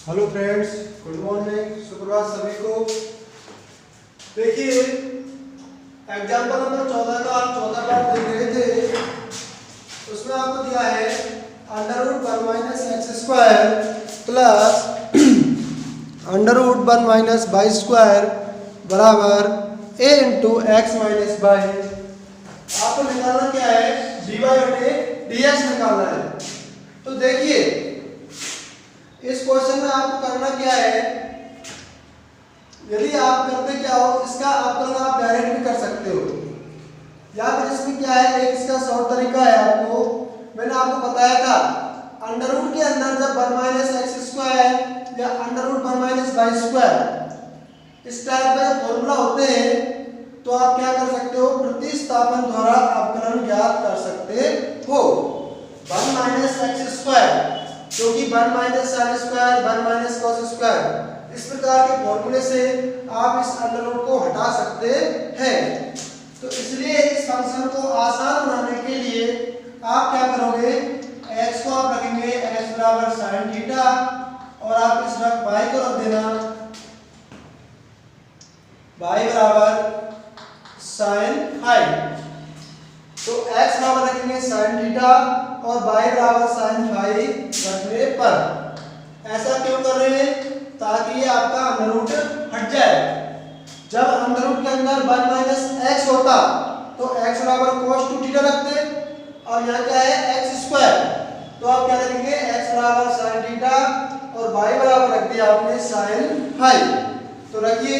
Hello friends, good morning, सुप्रभात सभी को। देखिए एग्जाम्पल नंबर 14 का आप 14 पार्ट देख रहे थे। उसमें आपको दिया है √1 - x² प्लस √1 - y² बराबर a × x - y। आपको निकालना क्या है? dy/dx निकालना है। तो देखिए इस क्वेश्चन में आपको करना क्या है, यदि आप करते क्या हो, इसका अवकलन आप डायरेक्ट भी कर सकते हो, या फिर इसमें क्या है, एक इसका शॉर्ट तरीका है। आपको मैंने आपको बताया था अंडर रूट के अंदर जब 1 - x² या √1 - y² इस टाइप के फॉर्मूला होते हैं तो आप क्या कर सकते हो, प्रतिस्थापन द्वारा अवकलन ज्ञात कर सकते हो। 1 - x², क्योंकि 1 - sin², 1 - cos², इस प्रकार के फॉर्मूले से आप इस अंडर रूट को हटा सकते हैं। तो इसलिए इस फंक्शन को आसान बनाने के लिए आप क्या करोगे, x को आप रखेंगे x बराबर sin थीटा और आप इस तरफ y को रख देना y बराबर sin फाई। तो x बराबर रखेंगे sin थीटा और y बराबर sin फाई रखने पर। ऐसा क्यों कर रहे हैं? ताकि ये आपका अंडर रूट हट जाए। जब अंडर रूट के अंदर 1 - x होता तो x बराबर cos 2 थीटा रखते, और यहाँ क्या है x², तो आप क्या रखेंगे x बराबर sin थीटा और y बराबर रख दिया आपने sin फाई। तो रखिए,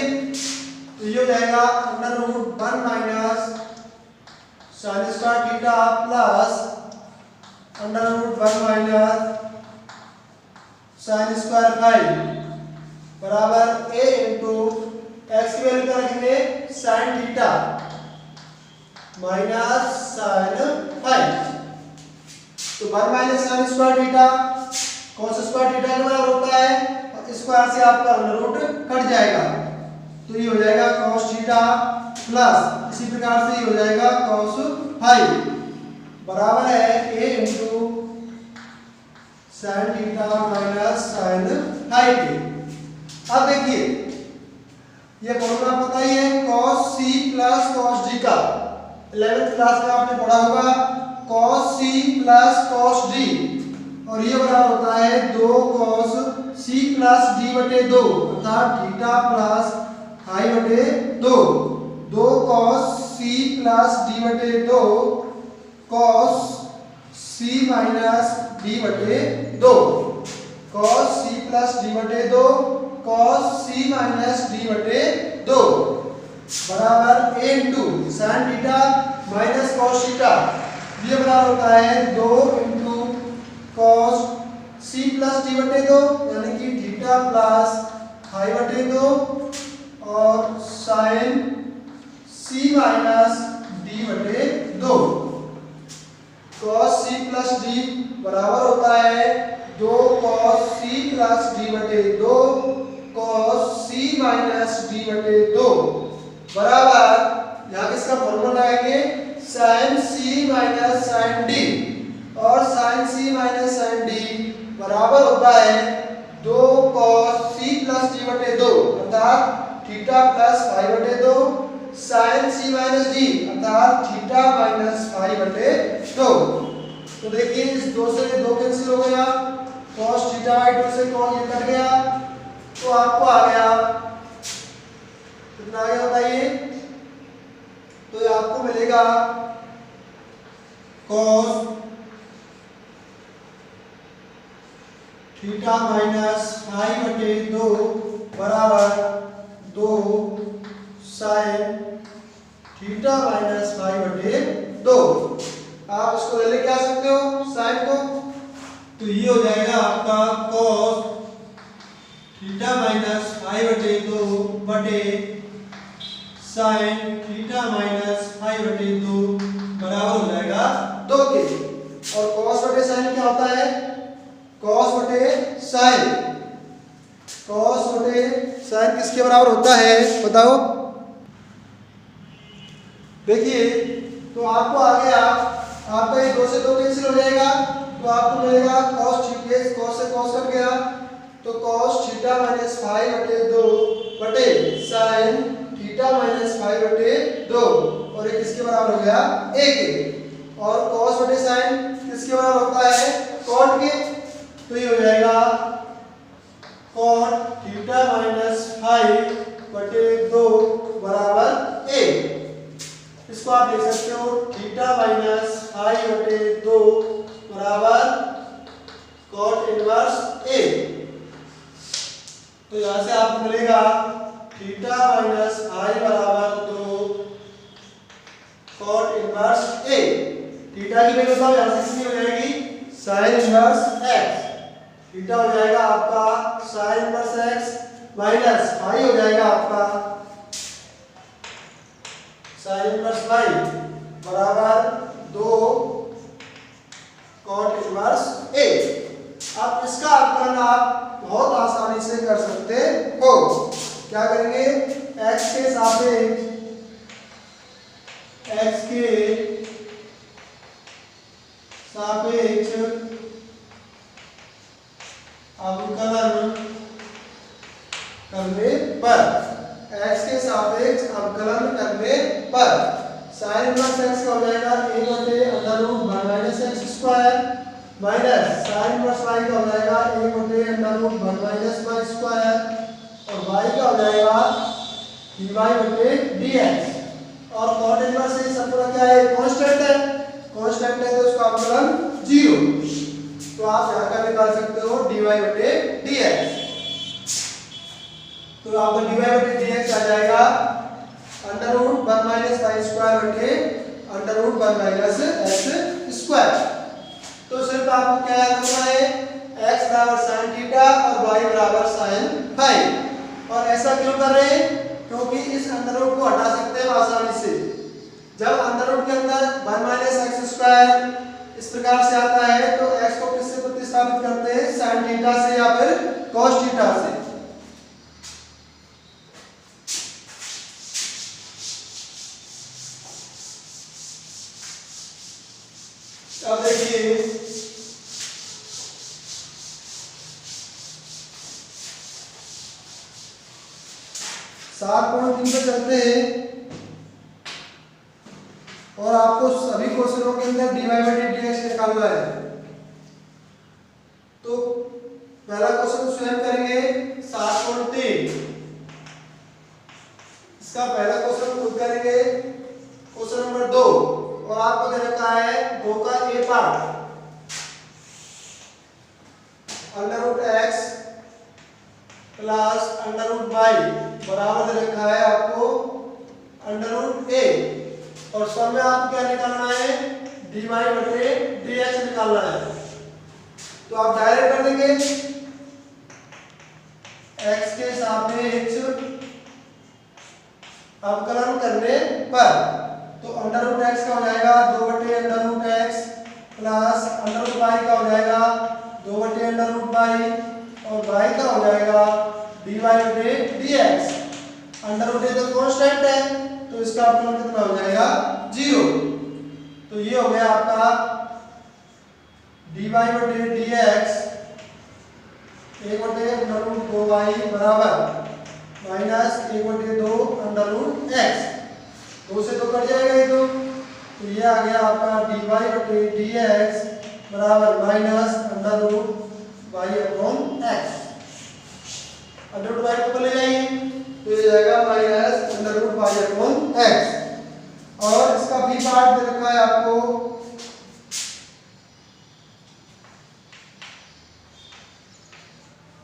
तो ये हो जाएगा √1 - sin² theta plus √1 - sin² phi बराबर a × x की वैल्यू क्या रखेंगे, sin theta minus sin phi. तो 1 - sin² थीटा cos² थीटा के बराबर होता है, और स्क्वायर से आपका अंडर रूट कट जाएगा। तो ये हो जाएगा cos थीटा प्लस इसी प्रकार से ये हो जाएगा cos फाई बराबर है a × sin theta minus sin phi के। अब देखिए ये फॉर्मूला पता ही है cos c plus cos d का, 11th क्लास में आपने पढ़ा होगा cos c plus cos d, और ये बराबर होता है 2 cos c प्लस d/2 अर्थात थीटा प्लस फाई/2। 2 cos c plus d/2 cos c minus d/2, cos c plus d/2 cos c minus d/2 बराबर a × sin theta minus cos theta. ये बराबर होता है 2 × cos c प्लस d/2 यानी कि theta plus फाई/2 और sin c minus d/2। cos c plus d बराबर होता है 2 cos c plus d/2 cos c minus d/2 बराबर, यहाँ किसका फॉर्मूला लगाएंगे, sin c minus sin d, और sin c minus sin d बराबर होता है 2 cos c प्लस d/2 अर्थात थीटा प्लस फाई/2 sin c माइनस d अर्थात थीटा माइनस फाई/2। तो देखिए इस 2 से 2 कैंसिल हो गया, cos θ/2 से cos ये कट गया, तो आपको आ गया कितना आ गया बताइए। तो ये आपको मिलेगा cos थीटा माइनस फाई/2 बराबर 2 sin थीटा माइनस फाई/2। आप इसको ले क्या सकते हो sin को, तो ये हो जाएगा आपका cos थीटा माइनस फाई/2 बटे sin थीटा माइनस फाई/2 बराबर हो जाएगा 2 के। और cos बटे sin क्या होता है, cos बटे sin, cos बटे sin किसके बराबर होता है बताओ। देखिए तो आपको आ गया, आपका ये 2 से 2 कैंसिल हो जाएगा, तो आपको मिलेगा cos से cos कट गया, तो cos थीटा माइनस 5 बटे 2 बटे sin थीटा माइनस 5 बटे 2 और ये किसके बराबर हो गया a के। और cos बटे sin किसके बराबर होता है cot के, तो ये हो जाएगा cot थीटा माइनस 5 बटे 2 बराबर a। इसको आप लिख सकते हो थीटा माइनस 5 बटे 2 बराबर cot इनवर्स a। तो यहां से आपको मिलेगा थीटा माइनस 5 बराबर 2 cot इनवर्स a। थीटा की वैल्यू बताओ यहां से कितनी हो जाएगी sin इनवर्स x। थीटा हो जाएगा आपका sin इनवर्स x माइनस 5 हो जाएगा आपका sin इनवर्स 5 बराबर 2 cot इनवर्स a। अब इसका अवकलन आप बहुत आसानी से कर सकते हो। क्या करेंगे x के सापेक्ष अवकलन करने पर sin इनवर्स x का हो जाएगा a बटे under root 1 minus x square minus sin inverse y का हो जाएगा a बटे under root 1 minus Y square और y का हो जाएगा dy बटे dx। और cot इनवर्स से सब पूरा क्या है कांस्टेंट है तो उसका अवकलन 0। तो आप यहां का निकाल सकते हो dy बटे dx। तो आपका dy बटे dx आ जाएगा under root 1 minus Y square बटे under root 1 minus x square. तो सिर्फ आपको क्या करना है x बराबर sin थीटा और y बराबर sin फाइ। और ऐसा क्यों कर रहे हैं क्योंकि इस अंडर रूट को हटा सकते हैं आसानी से। जब अंडर रूट के अंदर 1 माइनस एक्स स्क्वायर इस प्रकार से आता है तो x को किससे प्रतिस्थापित करते हैं sin थीटा से या फिर cos थीटा से। अब देखिए 7.3 पे चलते हैं और आपको सभी क्वेश्चनों के अंदर dy बटे dx निकालना है। तो पहला क्वेश्चन स्वयं करेंगे 7.3। इसका पहला क्वेश्चन खुद करेंगे क्वेश्चन नंबर 2 और आपको दे रखा है 2 का a part under root x plus under root y बराबर दे रखा है आपको अंडर रूट a। और सब में आपको क्या निकालना है dy बटे dx निकालना है। तो आप डायरेक्ट कर देंगे x के सापेक्ष अवकलन करने पर। तो अंडर रूट x का हो जाएगा 2 बटे under root x plus under root y का हो जाएगा 2 बटे अंडर रूट y और y का हो जाएगा dy बटे dx। अंडर रूट तो कांस्टेंट है तो इसका अवकलन कितना हो जाएगा 0। तो ये हो गया आपका dy बटे dx 1 बटे अंडर रूट 2y बराबर माइनस 1 बटे 2 अंडर रूट x। 2 से 2 कट जाएगा ये तो ये आ गया आपका dy बटे dx बराबर minus under root y upon x। Under root y को ले जाएंगे तो ये जाएगा minus under root y upon x। और इसका b पार्ट दे रखा है आपको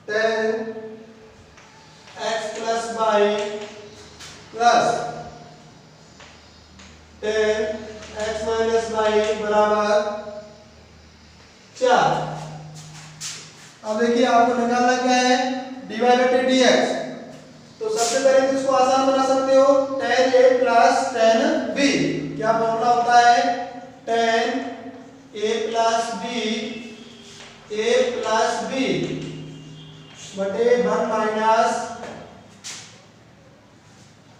tan x plus y plus tan x minus y बराबर 4। अब देखिए आपको निकालना क्या है dy बटे dx। तो सबसे पहले तो इसको आसान बना सकते हो tan a plus tan b। क्या फॉर्मूला होता है tan a प्लस b बटे 1 minus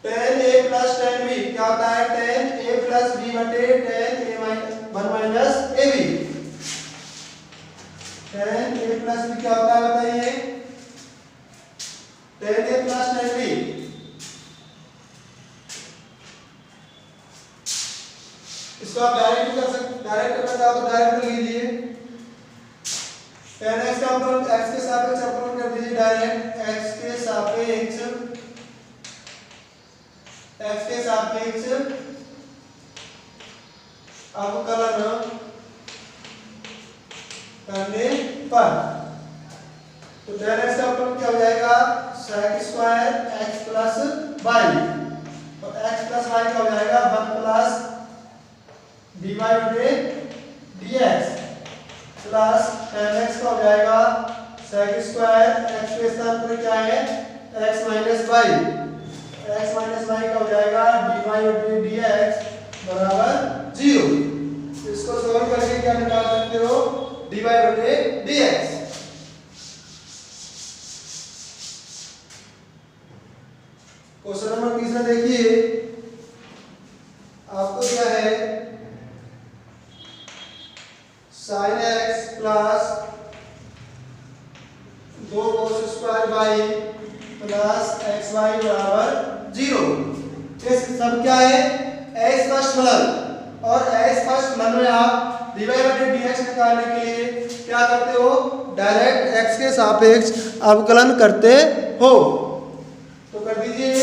tan a plus tan b। क्या होता है tan a प्लस b बटे tan a minus 1 minus ab। tan a plus b क्या होता है बताइए 10a प्लस 10b। इसको आप डायरेक्ट कर सकते, डायरेक्ट करना चाहो तो डायरेक्ट कर लीजिए। 10x का अवकलन x के सापेक्ष अवकलन कर दीजिए डायरेक्ट। x के सापेक्ष अवकलन करने पर तो 10x का अवकलन क्या हो जाएगा, sec square x plus y, और x प्लस y क्या हो जाएगा 1 प्लस dy बटे dx प्लस 10x का हो जाएगा sec स्क्वायर x के स्थान पर क्या है x minus y, x minus y का हो जाएगा dy बटे dx बराबर 0। इसको सॉल्व करके क्या निकाल सकते हो, dy बटे dx। क्वेश्चन नंबर 3 में देखिए आपको क्या है, sin x plus 2 cos square y plus xy बराबर 0। ये सब क्या है, अस्पष्ट फलन, और अस्पष्ट फलन में आप dy बटे dx निकालने के लिए क्या करते हो, डायरेक्ट x के सापेक्ष अवकलन करते हो। तो कर दीजिए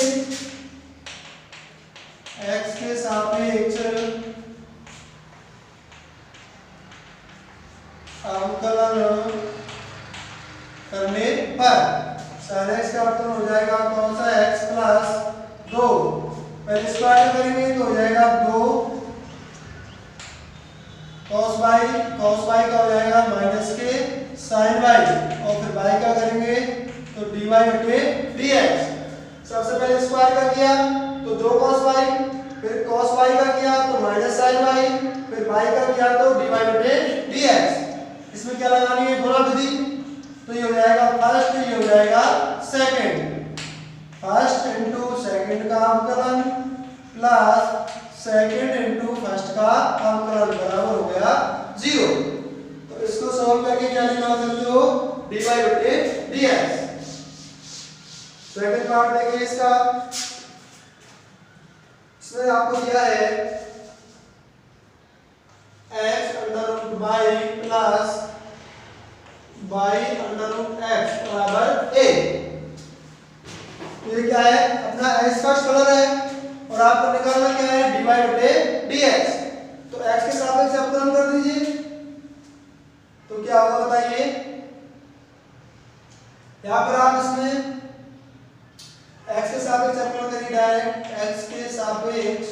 x के सापेक्ष अवकलन करने पर sin x का अवकलन हो जाएगा कौन सा, x प्लस 2, पहले स्क्वायर करेंगे तो हो जाएगा 2 cos y का हो जाएगा माइनस के sin y, और फिर y का करेंगे तो dy बटे dx। सबसे पहले स्क्वायर का किया तो 2 cos y, फिर cos y का किया तो माइनस sin y, फिर y का किया तो dy बटे dx। इसमें क्या लगानी है, गुणा विधि, तो ये हो जाएगा फर्स्ट, ये हो जाएगा सेकंड, फर्स्ट इनटू सेकंड का अवकलन प्लस सेकंड इनटू फर्स्ट का अवकलन बराबर हो गया 0। तो इसको सॉल्व करके क्या निकाल सकते हो, dy बटे dx। सेकंड पार्ट देखिए इसका, इसमें आपको दिया है x under root y plus y under root x बराबर a। ये क्या है, अपना अस्पष्ट फलन है, और आपको निकालना क्या है, dy बटे dx। तो x के सापेक्ष अवकलन कर दीजिए, तो क्या होगा बताइए, यहां पर आप इसमें x के सापेक्ष अवकलन करिए डायरेक्ट, x के सापेक्ष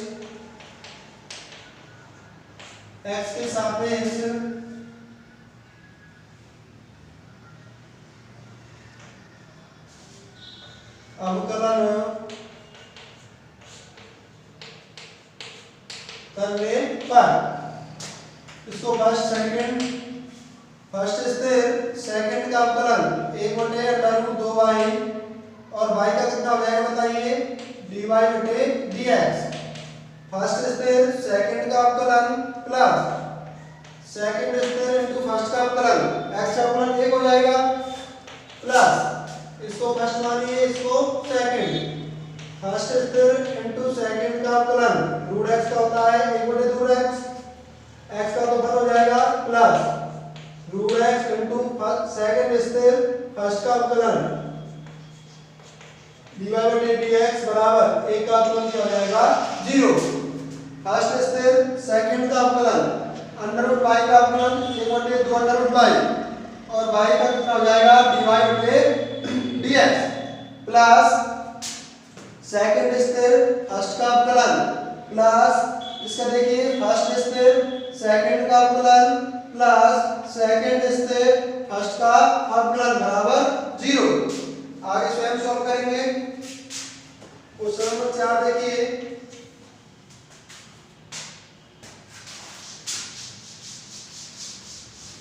अवकलन करने पर इसको फर्स्ट सेकंड, फर्स्ट स्थिर सेकंड का अवकलन 1 बटे अंडर रूट 2y, और y का कितना हो जाएगा बताइए, dy बटे dx। फर्स्ट स्थिर सेकंड का अवकलन प्लस सेकंड स्थिर इनटू फर्स्ट का अवकलन, x का अवकलन 1 हो जाएगा, प्लस इसको फर्स्ट मानिए, इसको सेकंड, फर्स्ट स्थिर इनटू सेकंड का अवकलन रूट x का होता है 1 बटे रूट x, x का तो हो जाएगा plus root x into second स्थिर फर्स्ट का अवकलन dy बटे dx बराबर 1 का अवकलन क्या हो जाएगा 0। फर्स्ट स्थिर सेकंड का अवकलन अंडर रूट y का अवकलन 1 बटे 2 अंडर रूट y, और y का कितना हो जाएगा dy बटे dx प्लस सेकंड स्थिर फर्स्ट का अवकलन प्लस इसका देखिए फर्स्ट स्थिर सेकंड का अवकलन प्लस सेकंड स्थिर फर्स्ट का अवकलन बराबर 0। आगे स्वयं सॉल्व करेंगे। क्वेश्चन नंबर 4 देखिए,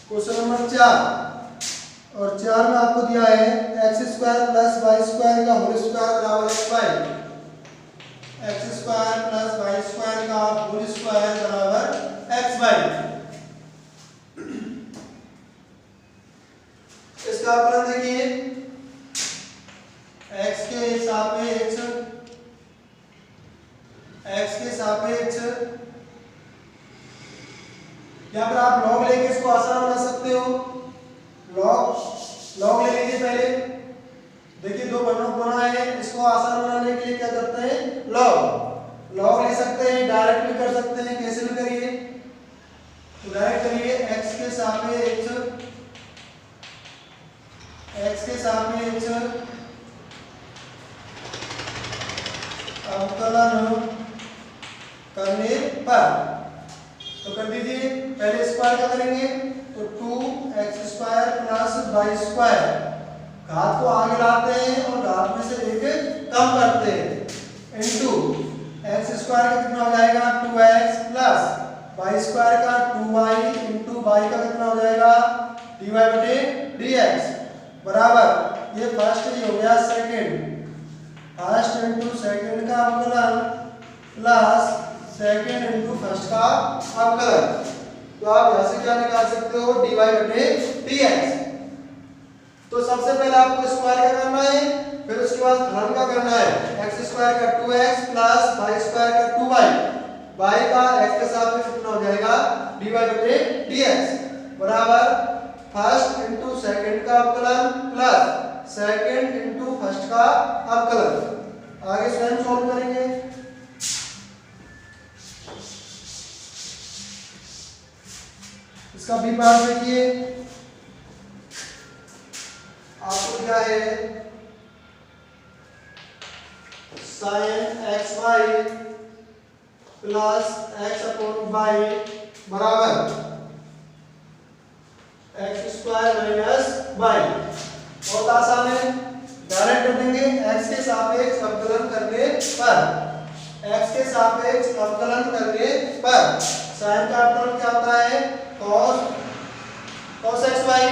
क्वेश्चन नंबर 4 और 4 में आपको दिया है x square plus y square का होल स्क्वायर बराबर xy, x square plus y square का होल स्क्वायर बराबर xy। इसका अवकलन देखिए x या फिर आप लॉग लेके इसको आसान बना सकते हो। लॉग ले लीजिए पहले, देखिए दो बना है, इसको आसान बनाने के लिए क्या करते हैं, लॉग ले सकते हैं, डायरेक्ट भी कर सकते हैं, कैसे भी करिए। तो डायरेक्ट करिए, x के सापेक्ष अवकलन करने पर, तो कर दीजिए। पहले स्क्वायर का करेंगे तो 2x² प्लस y², घात को आगे लाते हैं और घात में से एक कम करते हैं, इनटू x² का कितना हो जाएगा 2x प्लस y² का 2y इनटू y का कितना हो जाएगा dy/dx बराबर, ये फर्स्ट ही हो गया सेकंड, फर्स्ट इनटू सेकंड का अवकलन प्लस सेकंड इनटू फर्स्ट का अवकलन। तो आप यहां से क्या निकाल सकते हो, dy/dx। तो सबसे पहले आपको स्क्वायर का करना है, फिर उसके बाद हरण का करना है, x² का 2x प्लस y² का 2y, y का x के सापेक्ष कितना हो जाएगा dy/dx बराबर फर्स्ट इनटू सेकंड का अवकलन प्लस सेकंड इनटू फर्स्ट का अवकलन। आगे स्वयं सॉल्व करेंगे। इसका बी पार्ट देखिए, आपको क्या है sin xy प्लस x/y बराबर x² माइनस y। बहुत आसान है, डायरेक्ट कर देंगे। x के सापेक्ष अवकलन करने पर, x के सापेक्ष अवकलन करने पर sin का अवकलन क्या होता है cos xy,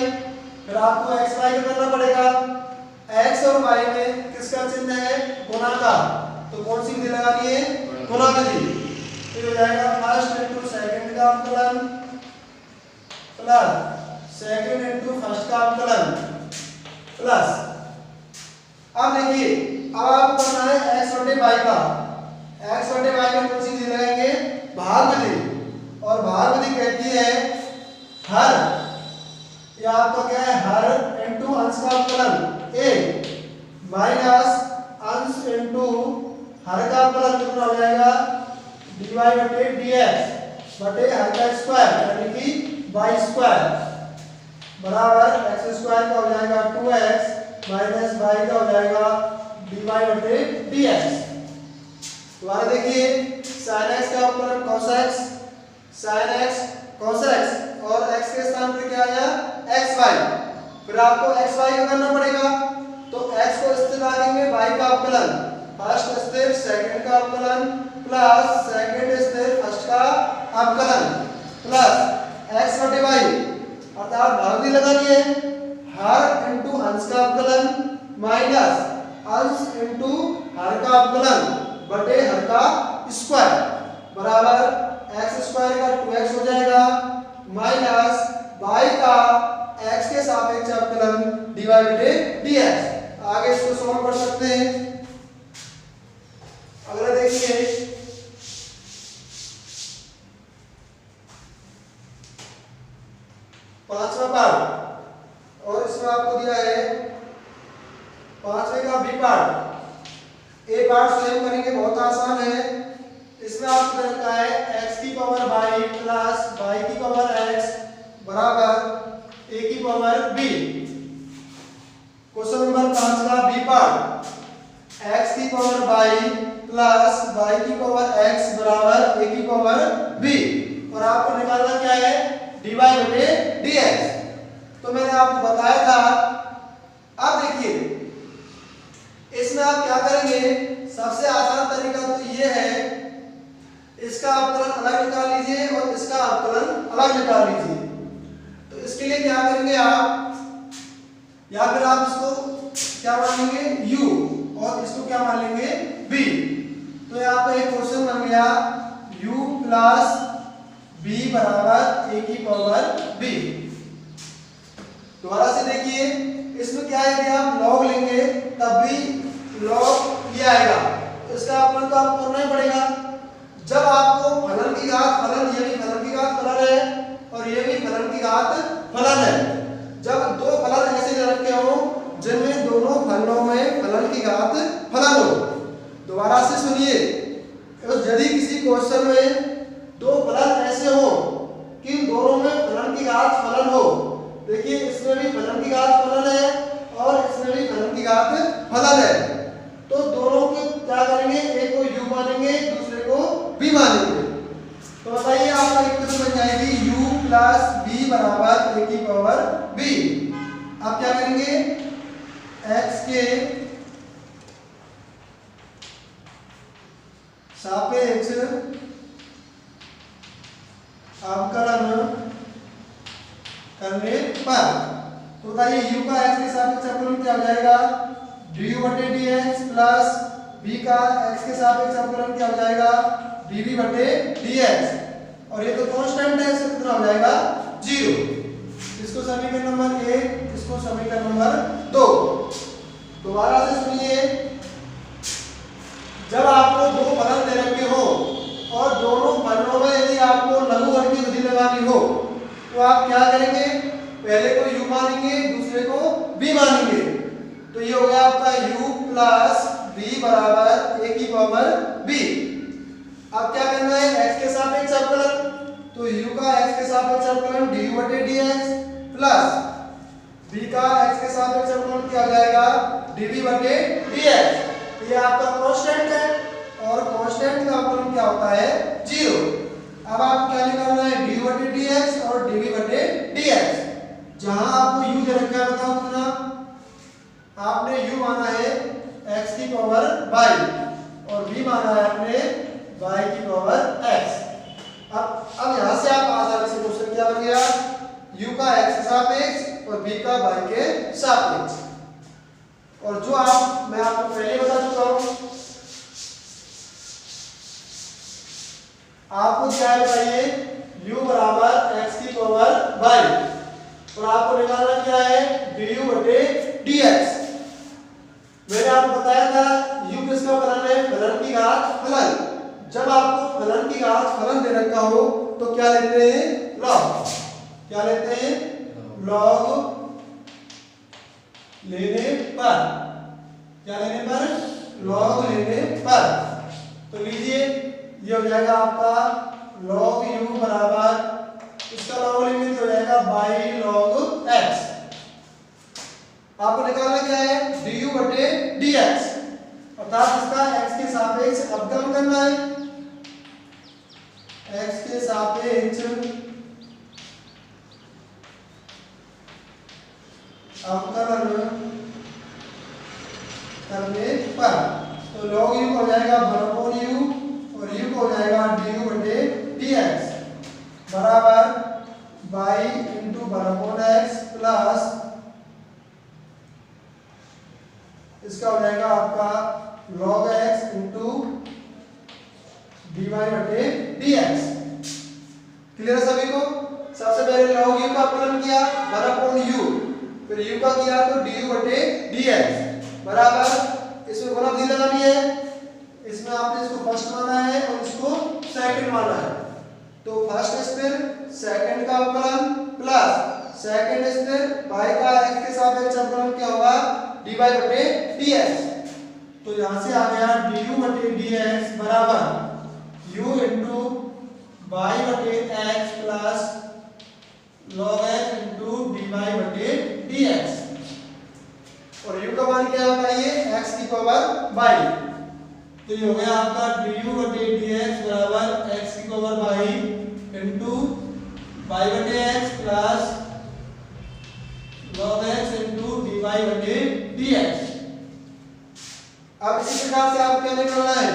फिर आपको xy का करना पड़ेगा, x और y में किसका चिन्ह है गुणा का, तो कौन सी विधि लगानी है गुणा विधि। तो हो जाएगा फर्स्ट इनटू सेकंड का अवकलन प्लस सेकंड इनटू फर्स्ट का अवकलन प्लस, अब देखिए अब आपको करना है x/y का, x/y में कौन सी विधि लगाएंगे भाग विधि, और भाग विधि कहती है हर, या आपका क्या है हर इनटू अंश का अवकलन a माइनस अंश इनटू हर का अवकलन कितना हो जाएगा dy/dx बटे हर का स्क्वायर यानी कि y² बराबर x² का हो जाएगा 2x माइनस y का हो जाएगा dy/dx। दोबारा देखिए sin x का अवकलन cos x, sin x cos x और x के स्थान पर क्या आया xy, फिर आपको xy का करना पड़ेगा, तो x को स्थिर रखेंगे y का अवकलन, फर्स्ट स्थिर सेकंड का अवकलन प्लस सेकंड स्थिर फर्स्ट का अवकलन प्लस x/y, अर्थात भाग भी लगानी है, हर इनटू अंश का अवकलन माइनस अंश इनटू हर का अवकलन बटे हर का स्क्वायर बराबर x² का 2x हो जाएगा माइनस y का x के सापेक्ष अवकलन dy/dx। आगे इसको सॉल्व कर सकते हैं। अगला देखिए पांचवा पार्ट, और इसमें आपको दिया है पांचवे का बी पार्ट। ए पार्ट स्वयं करेंगे, बहुत आसान है। इसमें आपको रहता है x की पावर y प्लस y की पावर x बराबर a की पावर b। क्वेश्चन नंबर 5 का बी पार्ट, x की पावर y प्लस y की पावर x बराबर a की पावर b, और आपको निकालना क्या है dy/dx। तो मैंने आपको बताया था। अब देखिए इसमें आप क्या करेंगे, सबसे आसान तरीका तो ये है, इसका अवकलन अलग निकाल लीजिए और इसका अवकलन अलग निकाल लीजिए। तो इसके लिए क्या करेंगे आप, या फिर आप इसको क्या मान लेंगे u और इसको क्या मान लेंगे b। तो यहाँ पे एक क्वेश्चन बन गया u प्लस b बराबर a की पावर b। दोबारा से देखिए इसमें क्या है कि आप लॉग लेंगे तब भी लॉग ये आएगा, तो इसका अवकलन तो आपको करना ही पड़ेगा। जब आपको फलन की घात फलन यानी फलन की घात फलन है आपका इक्वेशन बन जाएगी u प्लस b बराबर a की पावर b। अब क्या करेंगे, x के सापेक्ष अवकलन करने पर तो बताइए u का x के सापेक्ष अवकलन क्या हो जाएगा, du बटे dx प्लस b का x के सापेक्ष अवकलन क्या हो जाएगा, dv बटे dx। और ये तो कांस्टेंट है, इसका कितना हो जाएगा 0। इसको समीकरण नंबर 1, इसको समीकरण नंबर 2। दोबारा से सुनिए, जब आपको दो फलन दे रखे हो और दोनों फलनों में यदि आपको लघुगणक की विधि लगानी हो तो आप क्या करेंगे, पहले को u मानेंगे, दूसरे को b मानेंगे। तो ये हो गया आपका u प्लस b बराबर a की पावर b। अब क्या करना है, x के सापेक्ष अवकलन, तो u का x के सापेक्ष अवकलन du बटे dx प्लस b का x के सापेक्ष अवकलन क्या हो जाएगा, dv बटे dx। ये आपका कांस्टेंट है और कांस्टेंट का अवकलन क्या होता है 0। अब आपको क्या निकालना है, du बटे dx और dv बटे dx। जहां आपको u दे रखा है, बताओ कितना, आपने u माना है x की पावर y और v माना है आपने y की पावर x। अब यहां से आप आसानी से क्वेश्चन क्या बन गया, u का x के सापेक्ष और v का y के सापेक्ष। और जो मैं आपको पहले बता चुका हूं, आपको क्या है बताइए, u बराबर x की पावर y और आपको निकालना क्या है, du बटे dx। मैंने आपको बताया था u किसका फलन है, फलन की घात फलन। जब आपको फलन की घात फलन दे रखा हो तो क्या लेते हैं, लॉग। क्या लेते हैं, लॉग लेने पर। क्या लेने पर, लॉग लेने पर। तो लीजिए ये हो जाएगा आपका log u बराबर, इसका लॉग लेंगे तो हो जाएगा बाई log x। आपको निकालना क्या है, du बटे dx, अर्थात इसका x के सापेक्ष अवकलन करना है। x के सापेक्ष अवकलन करने पर तो log u हो जाएगा 1/u और u को हो जाएगा du बटे dx बराबर बाई इंटू 1/x प्लस इसका हो जाएगा आपका log x इंटू dy बटे dx। क्लियर सभी को। सबसे पहले log u का अवकलन किया 1/u, फिर u का किया तो du बटे dx बराबर, इसमें गुणा विधि लगानी है। इसमें आपने इसको फर्स्ट माना है और इसको सेकंड माना है, तो फर्स्ट स्थिर सेकंड का अवकलन प्लस सेकंड स्थिर y का x के सापेक्ष अवकलन क्या होगा, dy बटे dx। तो यहां से आ गया du बटे dx बराबर u इंटू y बटे x plus log x into dy बटे dx। और u का मान क्या होता है, ये x की पावर y। तो ये हो गया आपका du बटे dx बराबर x की पावर y इंटू y बटे x plus log x into dy बटे dx। अब इसी प्रकार से आपको क्या निकालना है,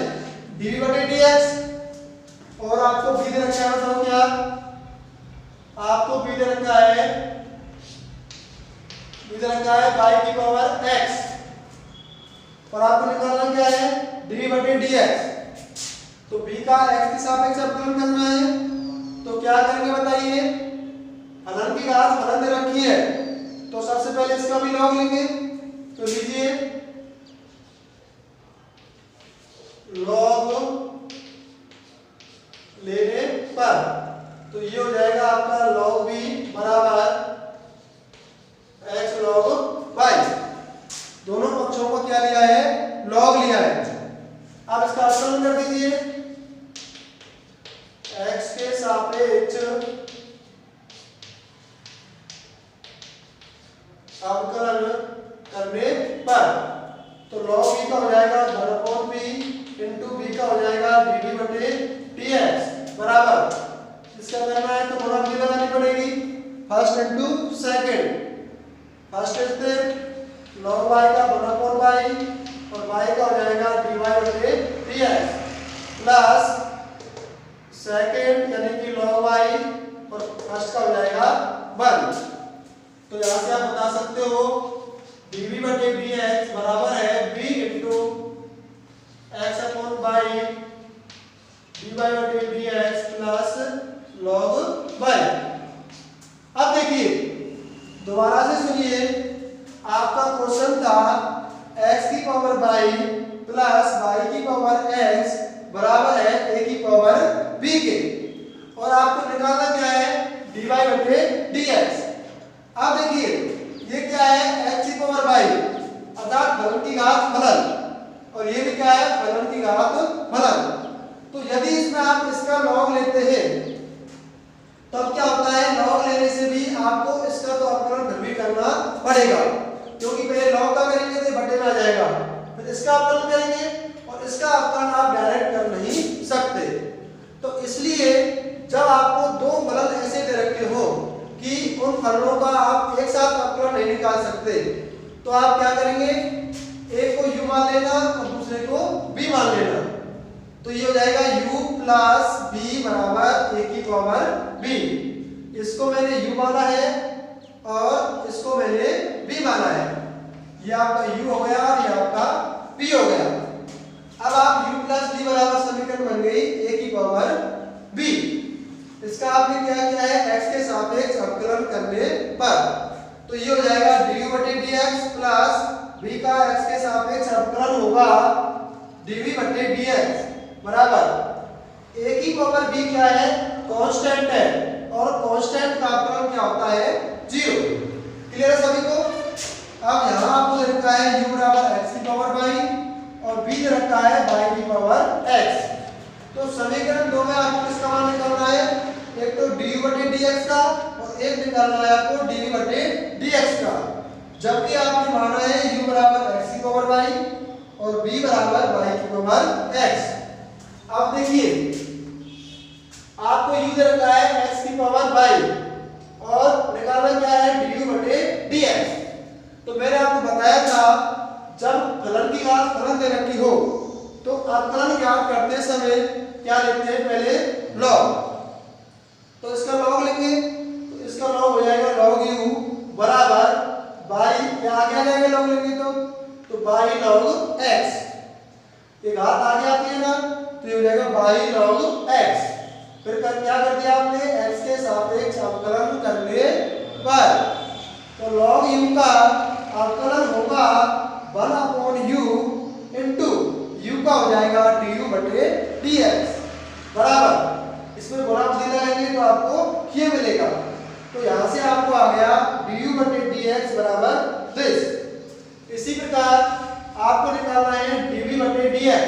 dv बटे dx और आपको b दे रखा है, बताओ क्या, आपको b दे रखा है y की पावर x और आपको निकालना क्या है, dv बटे dx। तो b का x के सापेक्ष अवकलन करना है, तो क्या करेंगे बताइए, फलन की घात फलन दे रखी है तो सबसे पहले इसका भी लॉग लेंगे। तो लीजिए लॉग लेने पर तो ये हो जाएगा आपका log v बराबर x log y। दोनों पक्षों को क्या लिया है, log लिया है। अब इसका अवकलन कर दीजिए, x के सापेक्ष अवकलन करने पर तो log v का हो जाएगा 1/b इंटू b का हो जाएगा dv बटे dx बराबर, फर्स्ट इंटू सेकेंड, फर्स्ट स्थिर log y का 1/y और y का हो जाएगा dy बटे dx प्लस सेकेंड यानी कि log y और फर्स्ट का हो जाएगा 1। तो यहाँ से आप बता सकते हो dv बटे dx बराबर है v into x upon y dy बटे dx प्लस log y। अब देखिए दोबारा से सुनिए, आपका क्वेश्चन था x की पावर y प्लस y की पावर x बराबर है a की पावर b के, और आपको निकालना क्या है dy बटे dx। अब देखिए ये क्या है x की पावर y अर्थात फलन की घात फलन, और ये भी क्या है फलन की घात फलन। तो यदि इसमें आप इसका लॉग लेते हैं तब क्या होता है, लॉग लेने से भी आपको इसका तो अवकलन फिर भी करना पड़ेगा, क्योंकि पहले लॉग का करेंगे तो बटे में आ जाएगा, फिर इसका अवकलन करेंगे और इसका अवकलन आप डायरेक्ट कर नहीं सकते। तो इसलिए जब आपको दो फलन ऐसे दे रखे हो कि उन फलनों का आप एक साथ अवकलन नहीं निकाल सकते, तो आप क्या करेंगे, एक को u मान लेना और दूसरे को b मान लेना। तो ये हो जाएगा u प्लस b बराबर a की पावर b। इसको मैंने u माना है और इसको मैंने b माना है, ये आपका u हो गया और ये आपका b हो गया। अब आप u प्लस b बराबर समीकरण बन गई a की पावर b। इसका आपने क्या किया है x के सापेक्ष अवकलन करने पर, तो ये हो जाएगा du बटे dx प्लस b का x के सापेक्ष अवकलन होगा dv बटे dx बराबर a की पावर b क्या है कांस्टेंट है, और कांस्टेंट का अवकलन क्या होता है 0। क्लियर है सभी को। अब यहाँ आपको दे रखा है u बराबर x की पावर y और b दे रखा है y की पावर x। तो समीकरण 2 में आपको किसका मान निकालना है, एक तो du बटे dx का और एक निकालना है आपको dv बटे dx का, जबकि आपने माना है u बराबर x की पावर y और b बराबर y की पावर x। अब देखिए आपको u दे रखा है x की पावर y और निकालना क्या है du बटे dx। तो मैंने आपको बताया था जब फलन की घात फलन दे रखी हो तो अवकलन ज्ञात करते समय क्या लेते हैं, पहले log। तो इसका log लेंगे, तो इसका log हो जाएगा log u बराबर y, क्या आगे आ जाएगा log लेंगे तो y log x, ये घात आगे आती है ना, तो ये हो जाएगा y log x। फिर क्या कर दिया आपने, x के सापेक्ष अवकलन करने पर, तो log u का अवकलन होगा 1/u इंटू u का हो जाएगा du बटे dx बराबर, इसमें गुणा बुद्धि लगाएंगे तो आपको ये मिलेगा। तो यहाँ से आपको आ गया du बटे dx बराबर दिस। इसी प्रकार आपको निकालना है dv बटे dx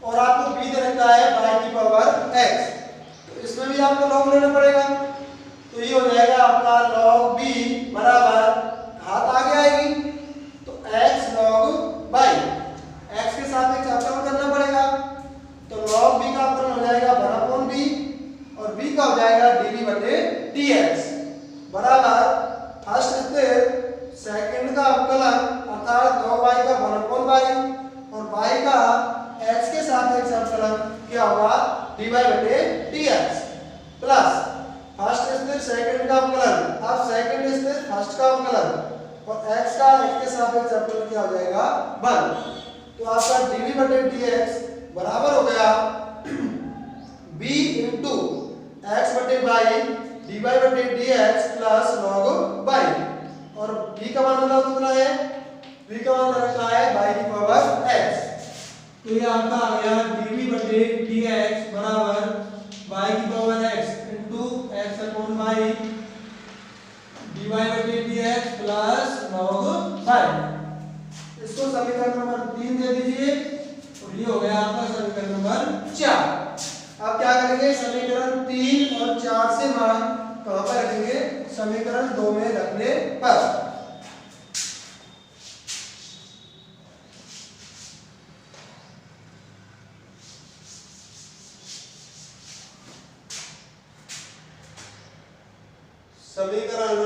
और आपको b दे रखा है y की पावर x, तो इसमें भी आपको log लेना पड़ेगा। तो ये हो जाएगा आपका log b बराबर घात आगे आएगी तो x log y, x के सापेक्ष अवकलन करना पड़ेगा, तो log b का अवकलन हो जाएगा 1/b और b का हो जाएगा dv बटे dx बराबर फर्स्ट स्थिर सेकंड का अवकलन अर्थात log y का 1/y और y का x के सापेक्ष अवकलन क्या होगा dy बटे dx प्लस फर्स्ट स्थिर सेकंड का अवकलन, अब सेकंड स्थिर फर्स्ट का अवकलन और x का x के सापेक्ष अवकलन क्या हो जाएगा 1। तो आपका dv बटे dx बराबर हो गया b इंटू x बटे y dy बटे dx प्लस log y, और b का मान कितना है, b का मान रखा है y की पावर x। तो ये आपका आ गया dv बटे dx बराबर y की power x into x upon y dy बटे dx प्लस log y। इसको समीकरण नंबर 3 दे दीजिए और ये हो गया आपका समीकरण नंबर 4। अब क्या करेंगे, समीकरण 3 और 4 से मान कहां पर रखेंगे, समीकरण 2 में रखने पर। समीकरण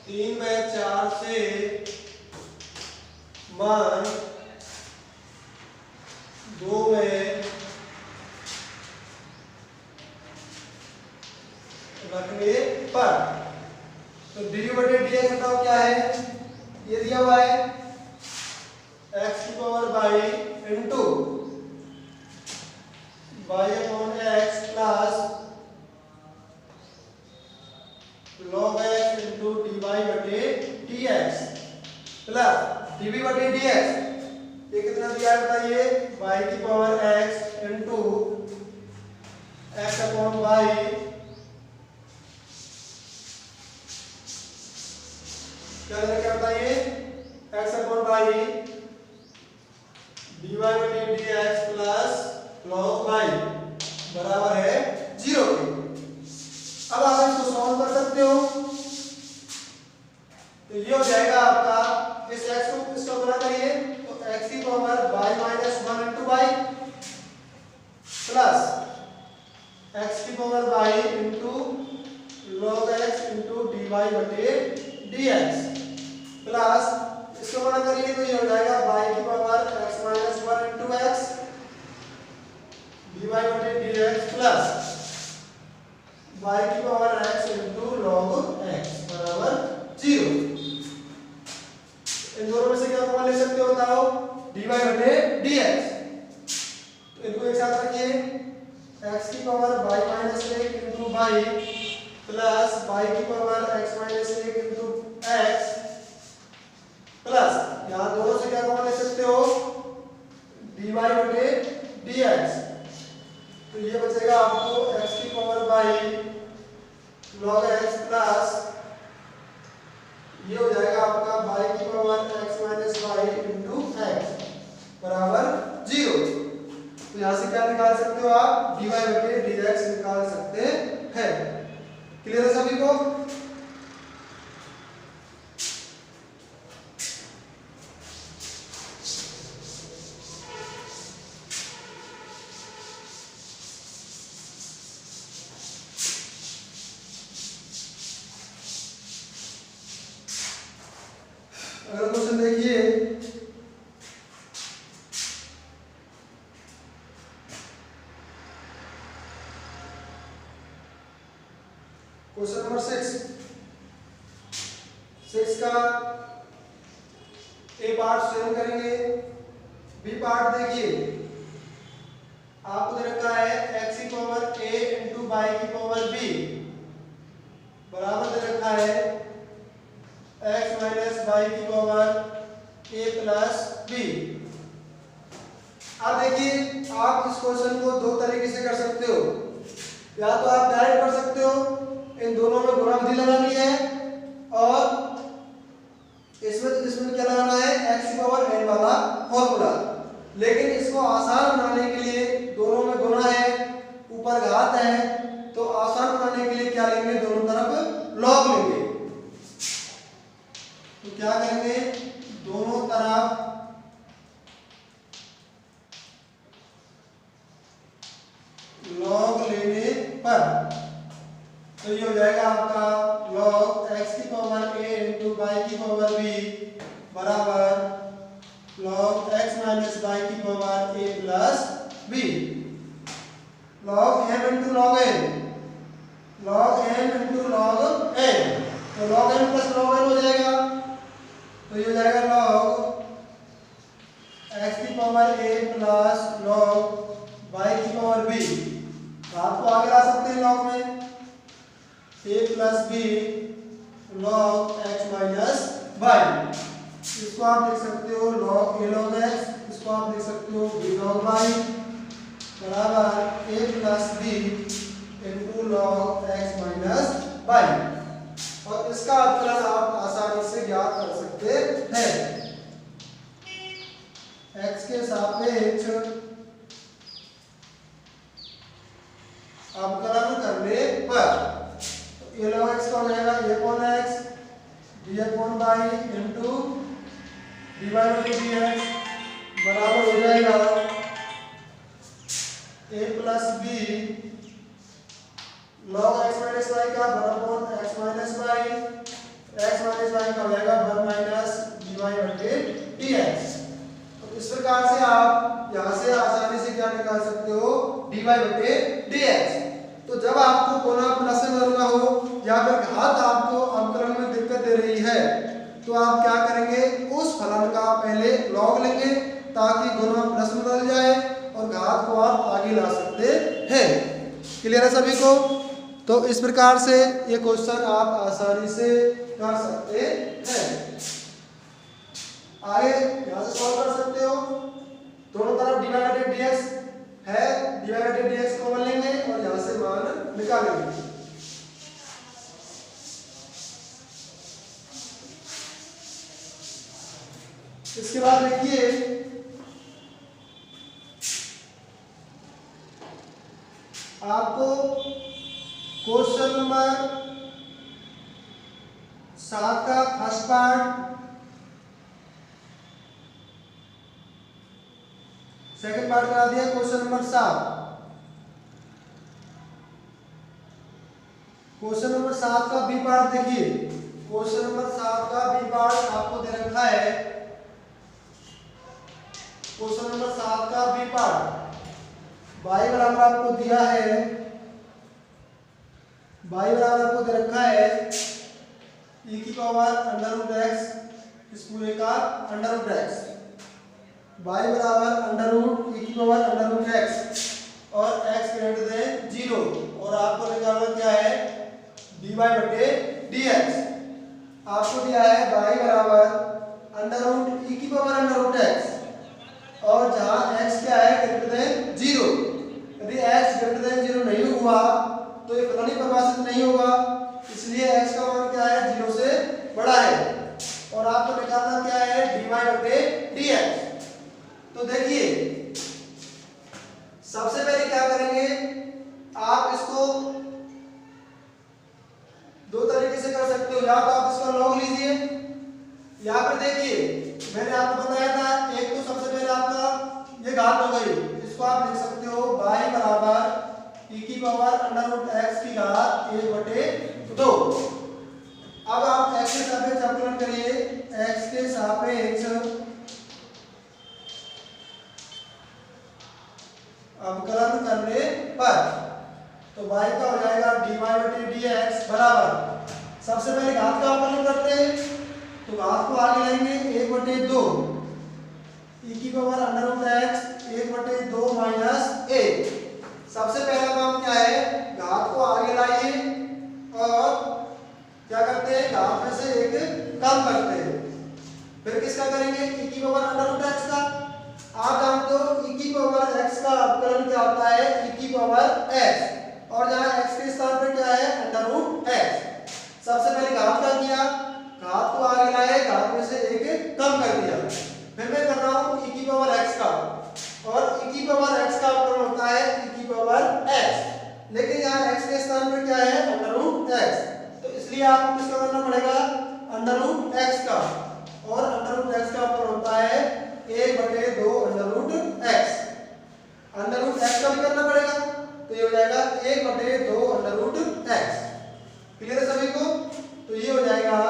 3/4 से मान 2 में रखने पर तो dU/dx बताओ क्या है। ये दिया हुआ है x की power by into y upon x plus log x into dy/dx plus dV/dx ये कितना दिया है बताइए, y की power x into x upon y क्या बताइए, x upon y dy/dx plus log y बराबर है 0 के। अब आप इसको सॉल्व कर सकते हो तो ये हो जाएगा आपका, इस x को इसका गुणा करिए तो x की power y minus 1 into y plus x की power y into log x into dy/dx plus इसको गुणा करिए तो ये हो जाएगा y की power x minus 1 into x dy/dx plus y की power x into log x बराबर 0। इन दोनों में से क्या कॉमन ले सकते हो बताओ, dy/dx। तो इनको एक साथ रखिए, x की power y minus 1 into y plus y की power x minus 1 into x plus यहाँ दोनों से क्या कॉमन ले सकते हो, dy/dx। तो ये बचेगा आपको x की power y log x plus ये हो जाएगा आपका y की power x minus y into x बराबर 0। तो यहाँ से क्या निकाल सकते हो आप, dy/dx निकाल सकते हैं। क्लियर है सभी को। अगला क्वेश्चन देखिए, क्वेश्चन नंबर 6 का ए पार्ट स्वयं करेंगे, बी पार्ट देखिए आपको दे रखा है x की पावर a इंटू y की पावर b बराबर दे रखा है x माइनस y की पावर a प्लस b। अब देखिए आप इस क्वेश्चन को दो तरीके से कर सकते हो, या तो आप डायरेक्ट कर सकते हो, इन दोनों में गुणा विधि लगानी है और इसमें क्या लगाना है, x की पावर n वाला फॉर्मूला। लेकिन इसको आसान बनाने के लिए दोनों में गुणा है, ऊपर घात है, तो आसान बनाने के लिए क्या लेंगे, दोनों तरफ लॉग लेंगे। तो क्या करेंगे, दोनों तरफ लॉग लेने पर तो ये हो जाएगा आपका log x की पावर a इंटू y की पावर b बराबर log x माइनस y की power a plus b। log m into log n, log m into log n, तो log m plus log n हो जाएगा। तो ये हो जाएगा log x की power a plus log y की पावर b। तो आपको आगे ला सकते हैं log में a plus b log x minus y। इसको आप लिख सकते हो log a log x, इसको आप लिख सकते हो b log y बराबर a plus b into log x minus y। और इसका अवकलन आप आसानी से ज्ञात कर सकते हैं। x के सापेक्ष अवकलन करने पर a log x कौन आएगा, a कौन x d upon y into dy/dx बराबर हो जाएगा a plus b log x y का 1/x minus y, x minus y का हो जाएगा 1 माइनस dy बटे dx। तो इस प्रकार से आप यहाँ से आसानी से क्या निकाल सकते हो, dy बटे dx। तो जब आपको कोना प्लस में बदलना हो या फिर घात आपको अवकलन में दिक्कत दे रही है तो आप क्या करेंगे, उस फलन का पहले लॉग लेंगे ताकि गुना प्लस में बदल जाए और घात को आप आगे ला सकते हैं। क्लियर है सभी को? तो इस प्रकार से ये क्वेश्चन आप आसानी से कर सकते हैं। आगे यहाँ से सॉल्व कर सकते हो, दोनों तरफ dy बटे dx है, dy बटे dx को कॉमन लेंगे और यहाँ से मान निकालेंगे। इसके बाद देखिए आपको क्वेश्चन नंबर 7 का फर्स्ट पार्ट, सेकंड पार्ट करा दिया। क्वेश्चन नंबर 7, क्वेश्चन नंबर 7 का बी पार्ट देखिए। क्वेश्चन नंबर 7 का बी पार्ट आपको दे रखा है। क्वेश्चन नंबर 7 का बी पार्ट y बराबर आपको दिया है, y बराबर आपको दे रखा है e की पावर अंडर रूट x, इस पूरे का अंडर रूट x, y बराबर अंडर रूट e की पावर अंडर रूट x और x ग्रेटर देन 0 और आपको निकालना क्या है, dy बटे dx। आपको दिया है y बराबर अंडर रूट e की पावर अंडर रूट x और जहां x क्या है, ग्रेटर देन 0। यदि x ग्रेटर देन 0 नहीं हुआ तो ये फलन ही परिभाषित नहीं होगा, इसलिए x का मान क्या है, 0 से बड़ा है और आपको निकालना क्या है, dy बटे dx। तो देखिए सबसे पहले क्या करेंगे, आप इसको दो तरीके से कर सकते हो, या तो आप इसका लॉग लीजिए या फिर देखिए मैंने आपको बताया था, एक तो सबसे पहले आपका ये घात हो गई, इसको आप लिख सकते हो y बराबर e की पावर अंडर रूट x की घात 1/2। अब आप x के सापेक्ष अवकलन करिए, x के सापेक्ष अवकलन करने पर तो y का हो जाएगा dy बटे dx बराबर, सबसे पहले घात का अवकलन करते हैं तो घात को आगे लाएंगे 1/2 e की power under root x 1/2 minus a। सबसे पहला काम क्या है, घात को आगे लाइए और क्या करते हैं, घात में से एक कम करते हैं, फिर किसका करेंगे, e की पावर अंडर रूट x का। आप जानते हो e की पावर x का अवकलन क्या होता है, e की पावर x और जहां x के स्थान पर क्या है, अंडर रूट x। सबसे पहले घात का किया, घात को आगे लाए, घात में से एक कम कर दिया, फिर मैं कर रहा हूं e की पावर x का और e की पावर x का अवकलन होता है e की पावर x, लेकिन यहाँ x के स्थान पर क्या है, अंडर रूट x, तो इसलिए आपको किसका करना पड़ेगा, अंडर रूट x का और अंडर रूट x का अवकलन होता है 1/2 under root x। Under root x का भी करना पड़ेगा तो ये हो जाएगा 1/2 अंडर रूट x। क्लियर है सभी को? तो ये हो जाएगा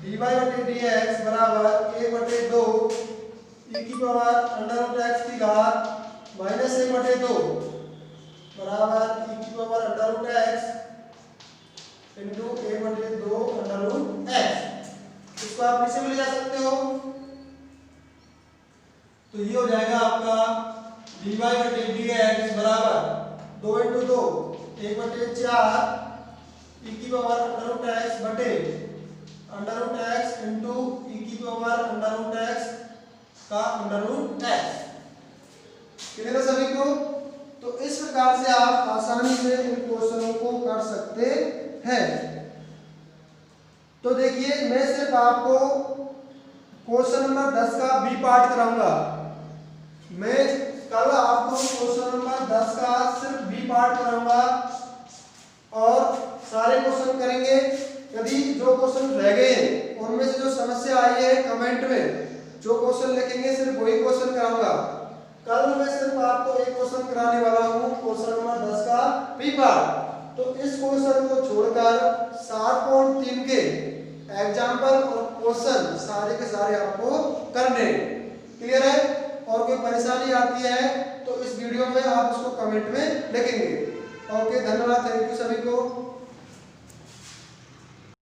dy बटे dx बराबर 1/2 e की पावर अंडर रूट x की घात माइनस 1/2 बराबर e की power under root x into 1/2 under root x। इसको आप नीचे भी ले जा सकते हो, तो ये हो जाएगा आपका dy बटे dx बराबर 2 इंटू 2 1/4 e की पावर अंडर रूट x बटे under root x into e की पावर अंडर रूट x का अंडर रूट x। क्लियर है सभी को? तो इस प्रकार से आप आसानी से इन क्वेश्चनों को कर सकते हैं। तो देखिए मैं सिर्फ आपको क्वेश्चन नंबर 10 का बी पार्ट कराऊंगा, मैं कल आपको क्वेश्चन नंबर 10 का सिर्फ बी पार्ट कराऊंगा और सारे क्वेश्चन करेंगे। यदि जो क्वेश्चन रह गए उनमें से जो समस्या आई है कमेंट में जो क्वेश्चन लिखेंगे सिर्फ वही क्वेश्चन कराऊंगा। कल मैं सिर्फ आपको एक क्वेश्चन कराने वाला हूं, क्वेश्चन नंबर 10 का बी पार्ट। तो इस क्वेश्चन को छोड़कर 7.3 के एग्जाम्पल और क्वेश्चन सारे के सारे आपको करने। क्लियर है? और कोई परेशानी आती है तो इस वीडियो में आप उसको कमेंट में लिखेंगे। ओके, धन्यवाद, थैंक यू सर।